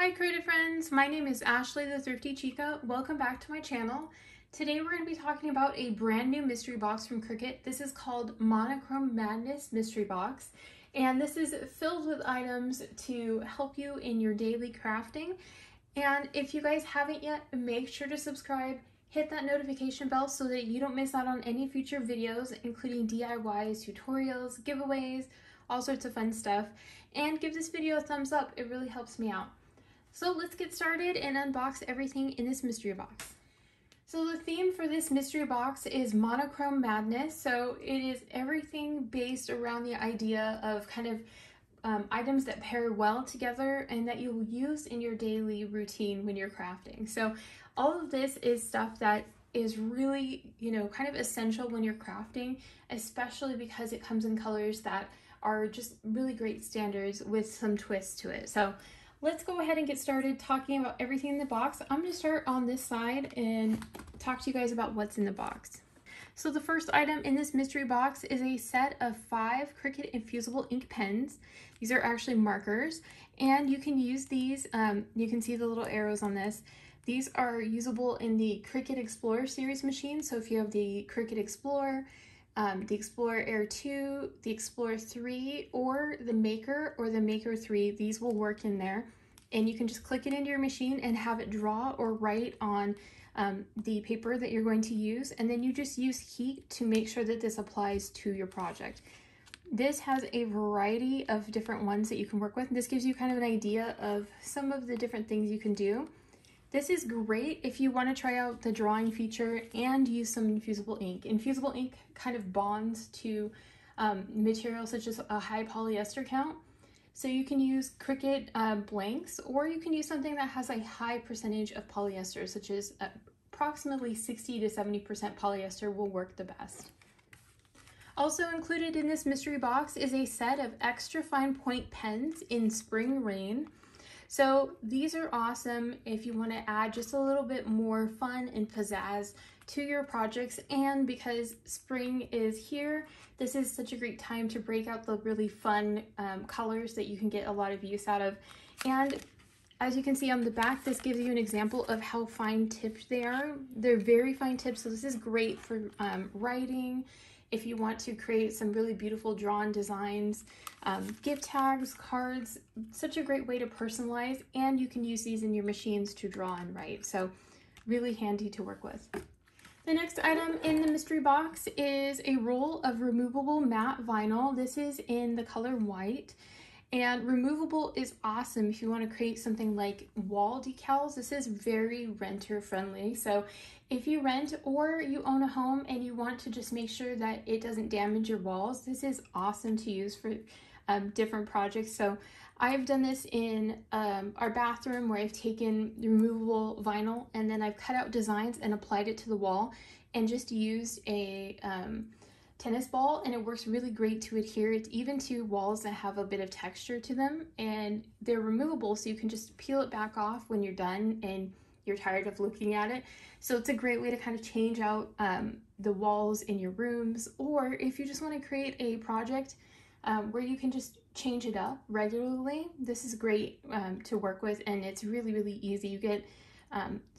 Hi creative friends, my name is Ashley the Thrifty Chica. Welcome back to my channel. Today we're going to be talking about a brand new mystery box from Cricut. This is called Monochrome Madness Mystery Box, and this is filled with items to help you in your daily crafting. And if you guys haven't yet, make sure to subscribe, hit that notification bell so that you don't miss out on any future videos, including DIYs, tutorials, giveaways, all sorts of fun stuff. And give this video a thumbs up, it really helps me out. So let's get started and unbox everything in this mystery box. So the theme for this mystery box is Monochrome Madness. So it is everything based around the idea of kind of items that pair well together and that you'll use in your daily routine when you're crafting. So all of this is stuff that is really, kind of essential when you're crafting, especially because it comes in colors that are just really great standards with some twists to it. So let's go ahead and get started talking about everything in the box. I'm going to start on this side and talk to you guys about what's in the box. So the first item in this mystery box is a set of 5 Cricut Infusible ink pens. These are actually markers, and you can use these. You can see the little arrows on this. These are usable in the Cricut Explorer series machine. So if you have the Cricut Explorer, the Explorer Air 2, the Explorer 3, or the Maker 3, these will work in there. And you can just click it into your machine and have it draw or write on the paper that you're going to use. And then you just use heat to make sure that this applies to your project. This has a variety of different ones that you can work with. This gives you kind of an idea of some of the different things you can do. This is great if you want to try out the drawing feature and use some infusible ink. Infusible ink kind of bonds to materials such as a high polyester count. So you can use Cricut blanks, or you can use something that has a high percentage of polyester, such as approximately 60 to 70% polyester will work the best. Also included in this mystery box is a set of extra fine point pens in Spring Rain. So these are awesome if you want to add just a little bit more fun and pizzazz to your projects, and because spring is here, this is such a great time to break out the really fun colors that you can get a lot of use out of. And as you can see on the back, this gives you an example of how fine tipped they are. They're very fine tipped, so this is great for writing. If you want to create some really beautiful drawn designs, gift tags, cards, such a great way to personalize, and you can use these in your machines to draw and write. So really handy to work with. The next item in the mystery box is a roll of removable matte vinyl. This is in the color white. And removable is awesome if you want to create something like wall decals. This is very renter friendly. So if you rent or you own a home and you want to just make sure that it doesn't damage your walls, this is awesome to use for different projects. So I've done this in our bathroom, where I've taken the removable vinyl and then I've cut out designs and applied it to the wall and just used a tennis ball, and it works really great to adhere it even to walls that have a bit of texture to them, and they're removable, so you can just peel it back off when you're done and you're tired of looking at it. So it's a great way to kind of change out the walls in your rooms, or if you just want to create a project where you can just change it up regularly, this is great to work with, and it's really, really easy. You get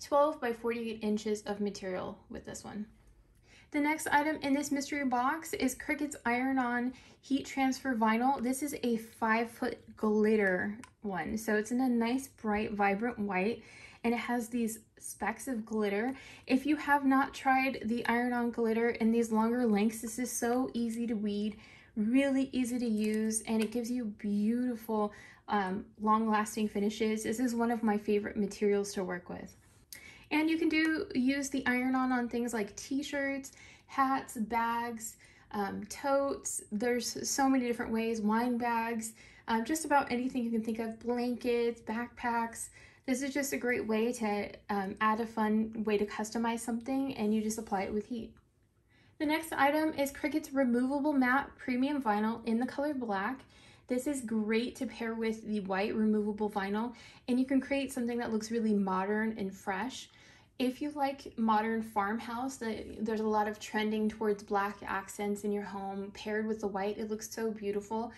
12 by 48 inches of material with this one. The next item in this mystery box is Cricut's IronOn Heat Transfer Vinyl. This is a 5-foot glitter one. So it's in a nice, bright, vibrant white, and it has these specks of glitter. If you have not tried the IronOn glitter in these longer lengths, this is so easy to weed, really easy to use, and it gives you beautiful, long-lasting finishes. This is one of my favorite materials to work with. And you can use the IronOn on things like t-shirts, hats, bags, totes. There's so many different ways, wine bags, just about anything you can think of, blankets, backpacks. This is just a great way to add a fun way to customize something, and you just apply it with heat. The next item is Cricut's Removable Mat Premium Vinyl in the color black. This is great to pair with the white removable vinyl, and you can create something that looks really modern and fresh. If you like modern farmhouse, there's a lot of trending towards black accents in your home paired with the white. It looks so beautiful.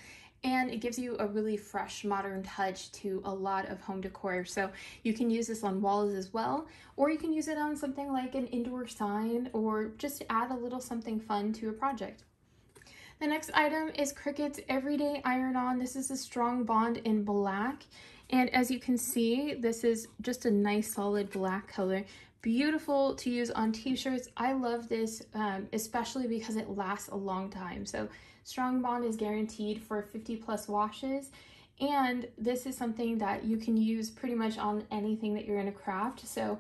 and it gives you a really fresh, modern touch to a lot of home decor. So you can use this on walls as well, or you can use it on something like an indoor sign, or just add a little something fun to a project. The next item is Cricut's Everyday Iron-On. This is a strong bond in black. And as you can see, this is just a nice solid black color. Beautiful to use on t-shirts. I love this, especially because it lasts a long time. So strong bond is guaranteed for 50+ washes. And this is something that you can use pretty much on anything that you're gonna craft. So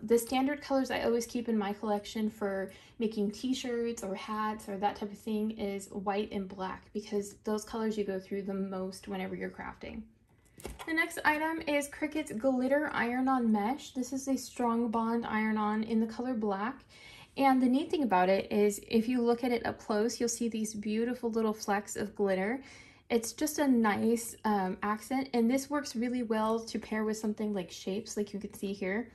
the standard colors I always keep in my collection for making t-shirts or hats or that type of thing is white and black, because those colors you go through the most whenever you're crafting. The next item is Cricut's Glitter Iron-On Mesh. This is a strong bond iron-on in the color black. And the neat thing about it is if you look at it up close, you'll see these beautiful little flecks of glitter. It's just a nice accent, and this works really well to pair with something like shapes, like you can see here.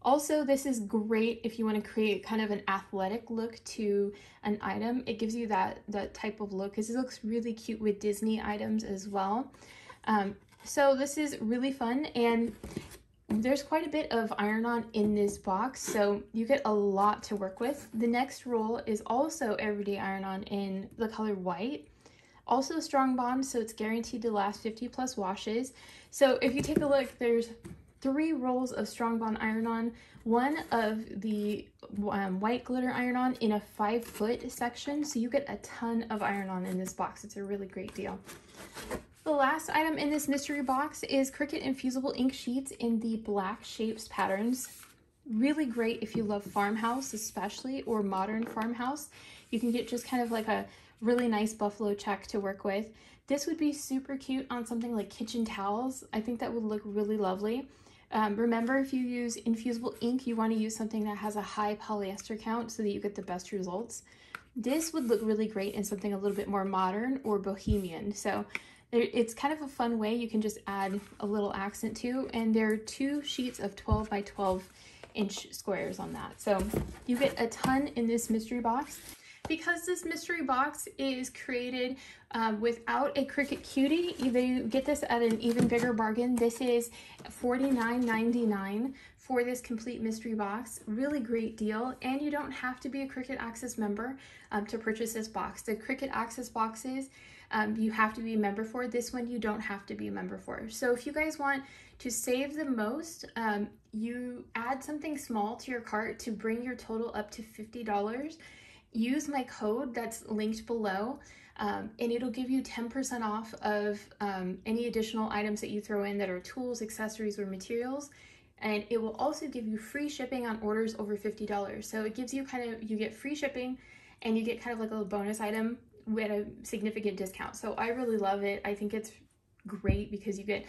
Also, this is great if you want to create kind of an athletic look to an item. It gives you that type of look, because it looks really cute with Disney items as well. So this is really fun, and there's quite a bit of iron-on in this box, so you get a lot to work with. The next roll is also Everyday Iron-On in the color white. Also strong bond, so it's guaranteed to last 50+ washes. So if you take a look, there's 3 rolls of strong bond iron-on, one of the white glitter iron-on in a 5-foot section, so you get a ton of iron-on in this box. It's a really great deal. The last item in this mystery box is Cricut INFUSIBLE Ink Sheets in the black shapes patterns. Really great if you love farmhouse especially, or modern farmhouse. You can get just kind of like a really nice buffalo check to work with. This would be super cute on something like kitchen towels. I think that would look really lovely. Remember, if you use infusible ink, you want to use something that has a high polyester count so that you get the best results. This would look really great in something a little bit more modern or bohemian. So it's kind of a fun way you can just add a little accent to, and there are 2 sheets of 12 by 12 inch squares on that. So you get a ton in this mystery box. Because this mystery box is created without a Cricut cutie, you get this at an even bigger bargain. This is $49.99 for this complete mystery box. Really great deal, and you don't have to be a Cricut Access member to purchase this box. The Cricut Access boxes you have to be a member for. This one you don't have to be a member for. So if you guys want to save the most, you add something small to your cart to bring your total up to $50. Use my code that's linked below, and it'll give you 10% off of any additional items that you throw in that are tools, accessories, or materials. And it will also give you free shipping on orders over $50. So it gives you you get free shipping, and you get kind of like a little bonus item with a significant discount. So I really love it. I think it's great because you get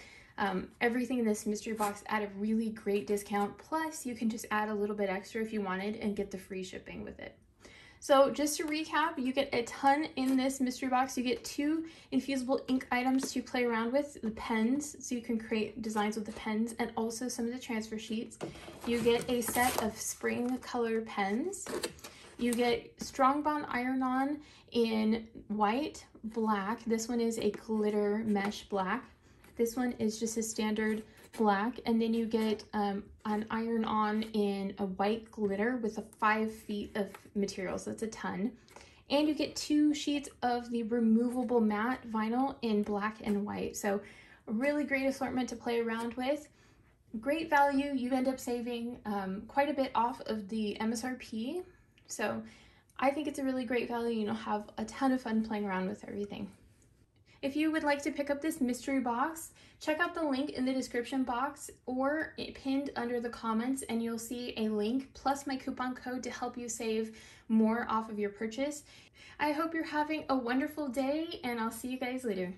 everything in this mystery box at a really great discount. Plus you can just add a little bit extra if you wanted and get the free shipping with it. So just to recap, you get a ton in this mystery box. You get 2 infusible ink items to play around with, the pens, so you can create designs with the pens, and also some of the transfer sheets. You get a set of spring color pens. You get strong bond iron-on in white, black. This one is a glitter mesh black. This one is just a standard black, and then you get an iron-on in a white glitter with a 5 feet of material, so that's a ton. And you get 2 sheets of the removable matte vinyl in black and white. So a really great assortment to play around with. Great value. You end up saving quite a bit off of the MSRP. So I think it's a really great value, and you'll have a ton of fun playing around with everything. If you would like to pick up this mystery box, check out the link in the description box or pinned under the comments, and you'll see a link plus my coupon code to help you save more off of your purchase. I hope you're having a wonderful day, and I'll see you guys later.